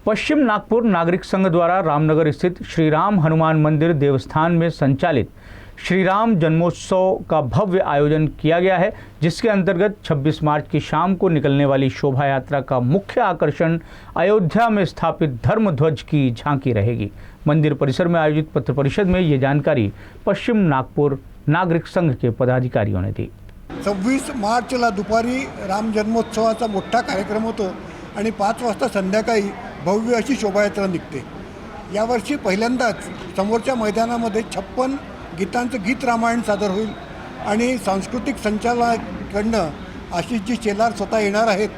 पश्चिम नागपुर नागरिक संघ द्वारा रामनगर स्थित श्री राम हनुमान मंदिर देवस्थान में संचालित श्री राम जन्मोत्सव का भव्य आयोजन किया गया है, जिसके अंतर्गत 26 मार्च की शाम को निकलने वाली शोभा यात्रा का मुख्य आकर्षण अयोध्या में स्थापित धर्म ध्वज की झांकी रहेगी। मंदिर परिसर में आयोजित पत्र परिषद में ये जानकारी पश्चिम नागपुर नागरिक संघ के पदाधिकारियों ने दी। 26 मार्चला दुपारी राम जन्मोत्सवाचा मोठा कार्यक्रम होतो आणि 5 वाजता संध्याकाळी भव्य अशी शोभायात्रा निघते। यावर्षी पहिल्यांदाच समोरच्या मैदानामध्ये 56 गीतांचं गीत रामायण सादर होईल आणि सांस्कृतिक संचालनाकडनं आशिषजी शेलार स्वतः येणार आहेत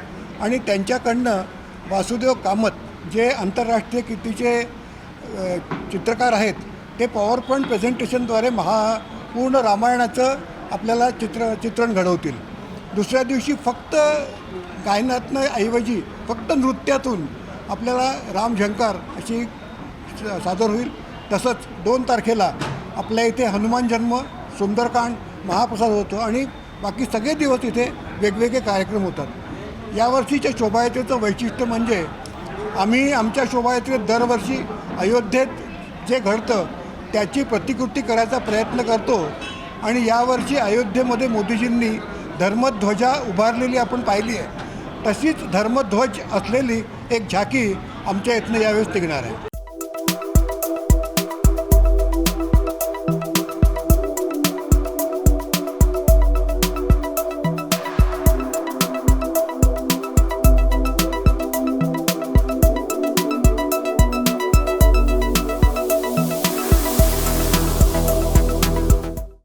आणि त्यांच्याकडनं वासुदेव कामत जे आंतरराष्ट्रीय कीर्तीचे चित्रकार आहेत ते पॉवरपॉईंट प्रेझेंटेशनद्वारे पूर्ण रामायणाचं आपल्याला चित्रण घडवतील। दुसऱ्या दिवशी फक्त गायनातनं ऐवजी फक्त नृत्यातून आपल्याला राम झंकार अशी सादर होईल। तसंच 2 तारखेला आपल्या इथे हनुमान जन्म, सुंदरकांड, महाप्रसाद होतो आणि बाकी सगळे दिवस इथे वेगवेगळे कार्यक्रम होतात। यावर्षीच्या शोभायात्रेचं वैशिष्ट्य म्हणजे आम्ही आमच्या शोभायात्रेत दरवर्षी अयोध्येत जे घडतं त्याची प्रतिकृती करायचा प्रयत्न करतो आणि यावर्षी अयोध्येमध्ये मोदीजींनी धर्मध्वजा उभारलेली आपण पाहिली आहे। तशीच धर्मध्वज असलेली एक झाकी आमच्या इथनं यावेळेस निघणार आहे।